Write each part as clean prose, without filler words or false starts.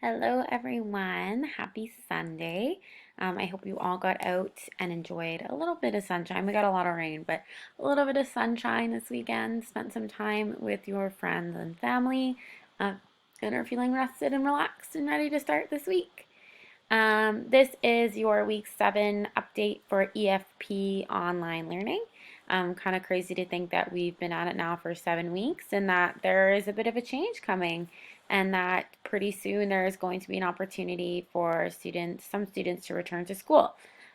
Hello, everyone. Happy Sunday. I hope you all got out and enjoyed a little bit of sunshine. We got a lot of rain, but a little bit of sunshine this weekend. Spent some time with your friends and family, uh, and are feeling rested and relaxed and ready to start this week. This is your week 7 update for EFP online learning. Kind of crazy to think that we've been at it now for 7 weeks and that there is a bit of a change coming, and that pretty soon there is going to be an opportunity for some students to return to school.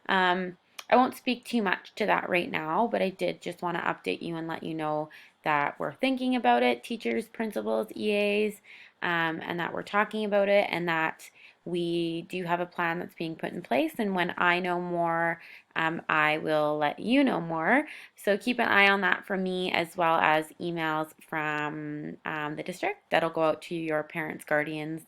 I won't speak too much to that right now, but I did just want to update you and let you know that we're thinking about it, teachers, principals, EAs, and that we're talking about it, and that we do have a plan that's being put in place. And when I know more, I will let you know more. So keep an eye on that from me, as well as emails from the district that'll go out to your parents, guardians,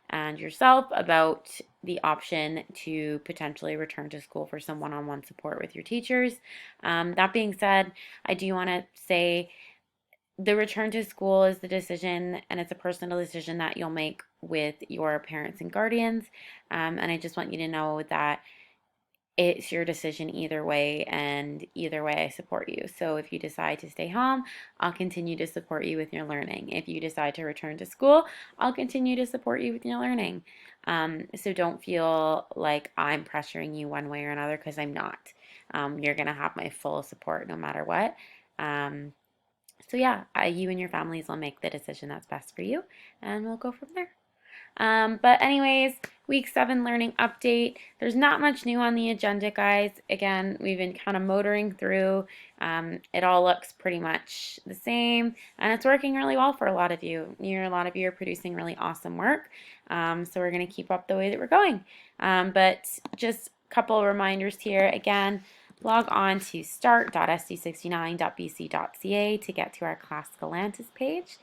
and yourself about the option to potentially return to school for some one-on-one support with your teachers. That being said, I do want to say the return to school is the decision, and it's a personal decision that you'll make with your parents and guardians. And I just want you to know that it's your decision either way, and either way, I support you. So if you decide to stay home, I'll continue to support you with your learning. If you decide to return to school, I'll continue to support you with your learning. So don't feel like I'm pressuring you one way or another, because I'm not. You're going to have my full support no matter what. So yeah, you and your families will make the decision that's best for you, and we'll go from there. But anyways, week 7 learning update. There's not much new on the agenda, guys. Again, we've been kind of motoring through. It all looks pretty much the same, and it's working really well for a lot of you. A lot of you are producing really awesome work. So we're going to keep up the way that we're going. But just a couple of reminders here. Again, log on to start.sd69.bc.ca to get to our Class Galantis page.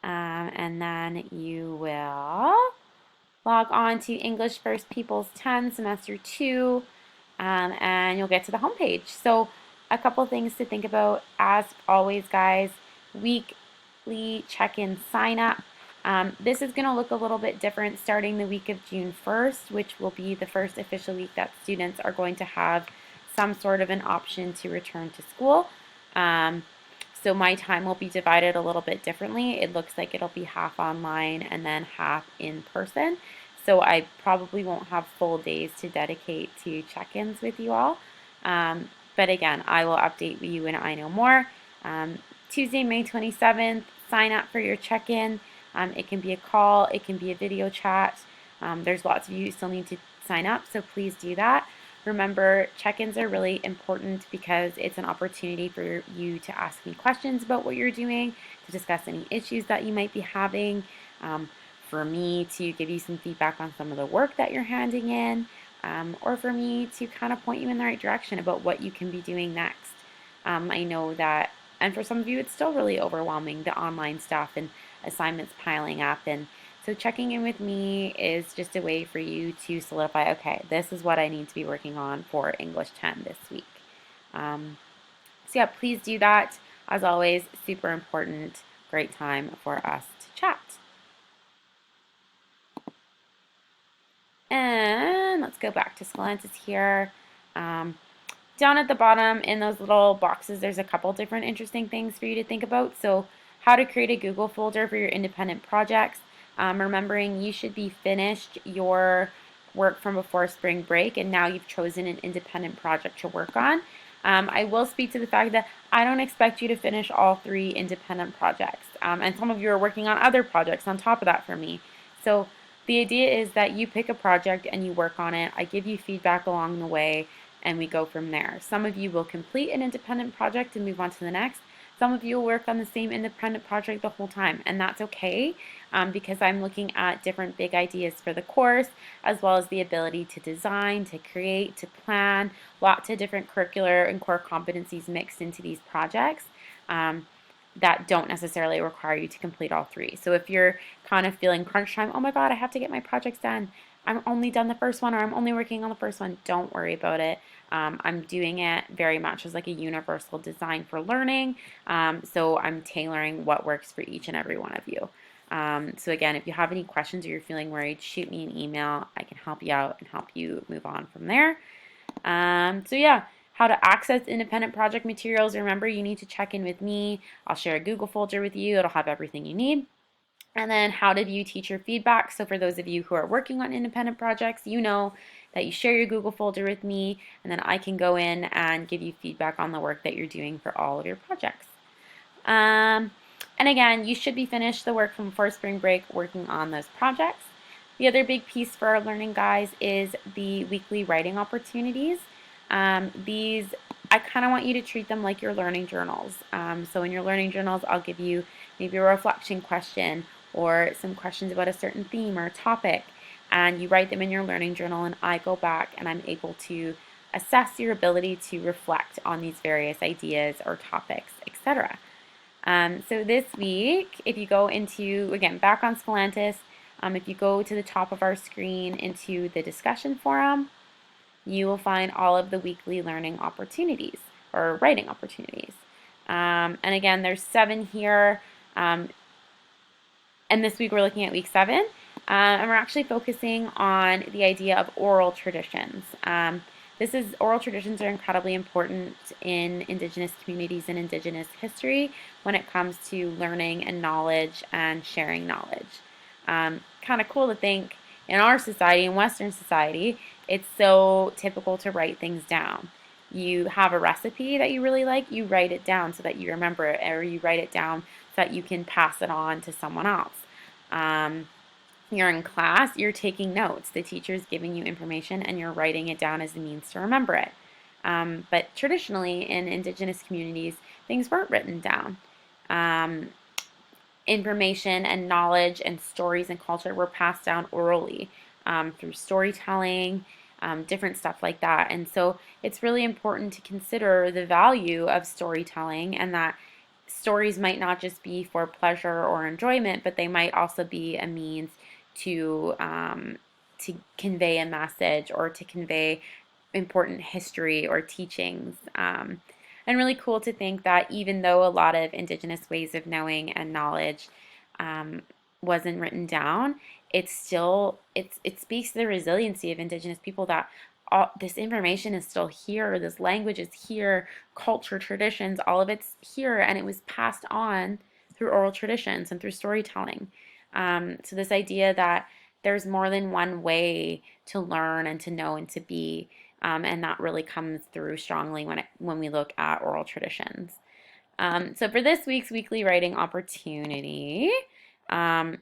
And then you will log on to English First Peoples 10 Semester 2, and you'll get to the homepage. So a couple things to think about. As always, guys, weekly check-in sign up. This is going to look a little bit different starting the week of June 1st, which will be the first official week that students are going to have some sort of an option to return to school. So my time will be divided a little bit differently. It looks like it'll be half online and then half in person. So I probably won't have full days to dedicate to check-ins with you all. But again, I will update you when I know more. Tuesday, May 27th, sign up for your check-in. It can be a call, it can be a video chat. There's lots of you who still need to sign up, so please do that. Remember, check-ins are really important because it's an opportunity for you to ask me questions about what you're doing, to discuss any issues that you might be having, for me to give you some feedback on some of the work that you're handing in, or for me to kind of point you in the right direction about what you can be doing next. I know that, and for some of you, it's still really overwhelming, the online stuff and assignments piling up, and so checking in with me is just a way for you to solidify, okay, this is what I need to be working on for English 10 this week. So yeah, please do that. As always, super important, great time for us to chat. And let's go back to Stellantis here. Down at the bottom in those little boxes, there's a couple different interesting things for you to think about. So how to create a Google folder for your independent projects. Remembering you should be finished your work from before spring break, and now you've chosen an independent project to work on. I will speak to the fact that I don't expect you to finish all 3 independent projects, and some of you are working on other projects on top of that for me. So the idea is that you pick a project and you work on it. I give you feedback along the way, and we go from there. Some of you will complete an independent project and move on to the next. Some of you will work on the same independent project the whole time, and that's okay, because I'm looking at different big ideas for the course, as well as the ability to design, to create, to plan, lots of different curricular and core competencies mixed into these projects. That don't necessarily require you to complete all 3. So if you're kind of feeling crunch time, oh my God, I have to get my projects done. I'm only done the first one, or I'm only working on the first one. Don't worry about it. I'm doing it very much as like a universal design for learning. So I'm tailoring what works for each and every one of you. So again, if you have any questions or you're feeling worried, shoot me an email. I can help you out and help you move on from there. So yeah, how to access independent project materials. Remember, you need to check in with me. I'll share a Google folder with you. It'll have everything you need. And then how to view teacher feedback. So for those of you who are working on independent projects, you know that you share your Google folder with me, and then I can go in and give you feedback on the work that you're doing for all of your projects. And again, you should be finished the work from before spring break working on those projects. The other big piece for our learning guys is the weekly writing opportunities. These, I kind of want you to treat them like your learning journals. So in your learning journals, I'll give you maybe a reflection question or some questions about a certain theme or topic, and you write them in your learning journal, and I go back and I'm able to assess your ability to reflect on these various ideas or topics, etc. So this week, if you go into, again, back on Stellantis, if you go to the top of our screen into the discussion forum, you will find all of the weekly learning opportunities or writing opportunities. And again, there's 7 here. And this week we're looking at week 7. And we're actually focusing on the idea of oral traditions. Oral traditions are incredibly important in Indigenous communities and Indigenous history when it comes to learning and knowledge and sharing knowledge. Kind of cool to think in our society, in Western society, it's so typical to write things down. You have a recipe that you really like, you write it down so that you remember it, or you write it down so that you can pass it on to someone else. You're in class, you're taking notes. The teacher's giving you information and you're writing it down as a means to remember it. But traditionally in Indigenous communities, things weren't written down. Information and knowledge and stories and culture were passed down orally through storytelling, different stuff like that. And so it's really important to consider the value of storytelling, and that stories might not just be for pleasure or enjoyment, but they might also be a means to convey a message or to convey important history or teachings. And really cool to think that even though a lot of Indigenous ways of knowing and knowledge wasn't written down, it speaks to the resiliency of Indigenous people, that this information is still here, this language is here, culture, traditions, all of it's here, and it was passed on through oral traditions and through storytelling. So this idea that there's more than one way to learn and to know and to be, and that really comes through strongly when we look at oral traditions. So for this week's weekly writing opportunity, I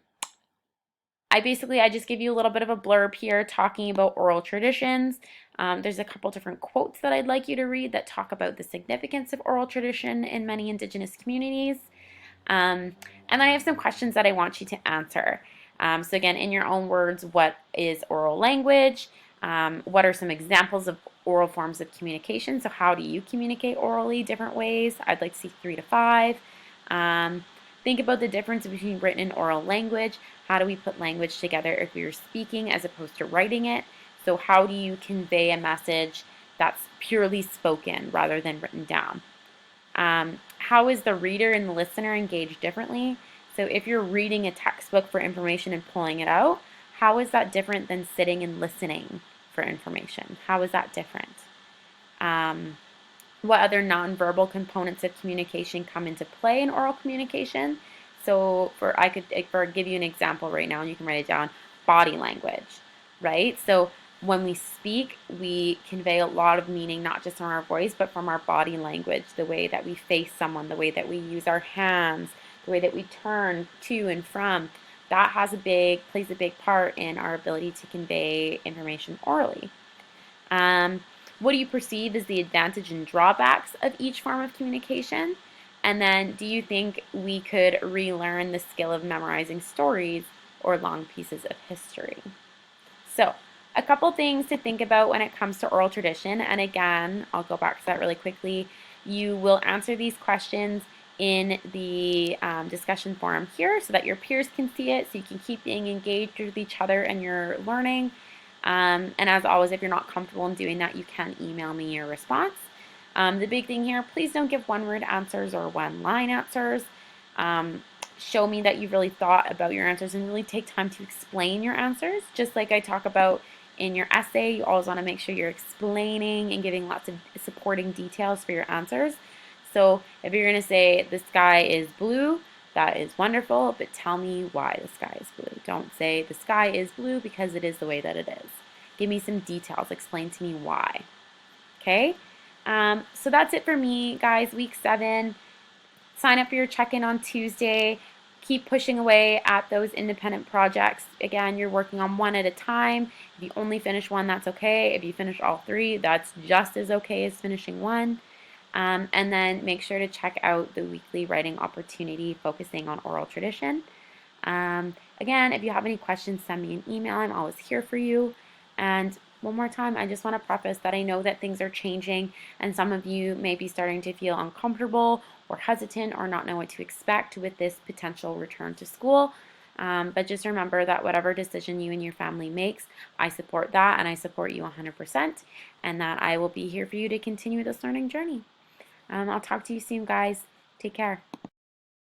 just give you a little bit of a blurb here talking about oral traditions. There's a couple different quotes that I'd like you to read that talk about the significance of oral tradition in many Indigenous communities. And then I have some questions that I want you to answer. So again, in your own words, what is oral language? What are some examples of oral forms of communication? So how do you communicate orally, different ways? I'd like to see 3 to 5. Think about the difference between written and oral language. How do we put language together if we are speaking as opposed to writing it? So how do you convey a message that's purely spoken rather than written down? How is the reader and the listener engaged differently? So if you're reading a textbook for information and pulling it out, how is that different than sitting and listening for information? How is that different? What other nonverbal components of communication come into play in oral communication? So I could give you an example right now, and you can write it down. Body language, right? So when we speak, we convey a lot of meaning, not just from our voice, but from our body language, the way that we face someone, the way that we use our hands, the way that we turn to and from. That plays a big part in our ability to convey information orally. What do you perceive as the advantage and drawbacks of each form of communication? And then, do you think we could relearn the skill of memorizing stories or long pieces of history? So, a couple things to think about when it comes to oral tradition. And again, I'll go back to that really quickly. You will answer these questions in the discussion forum here so that your peers can see it, so you can keep being engaged with each other and your learning. And as always, if you're not comfortable in doing that, you can email me your response. The big thing here, please don't give one-word answers or one-line answers. show me that you've really thought about your answers and really take time to explain your answers. Just like I talk about in your essay, you always want to make sure you're explaining and giving lots of supporting details for your answers. So if you're going to say the sky is blue, that is wonderful, but tell me why the sky is blue. Don't say the sky is blue because it is the way that it is. Give me some details. Explain to me why. Okay? So that's it for me, guys. Week 7. Sign up for your check-in on Tuesday. Keep pushing away at those independent projects. Again, you're working on one at a time. If you only finish one, that's okay. If you finish all 3, that's just as okay as finishing one. And then make sure to check out the weekly writing opportunity focusing on oral tradition. Again, if you have any questions, send me an email. I'm always here for you. And one more time, I just want to preface that I know that things are changing and some of you may be starting to feel uncomfortable or hesitant or not know what to expect with this potential return to school. But just remember that whatever decision you and your family makes, I support that and I support you 100%, and that I will be here for you to continue this learning journey. I'll talk to you soon, guys. Take care.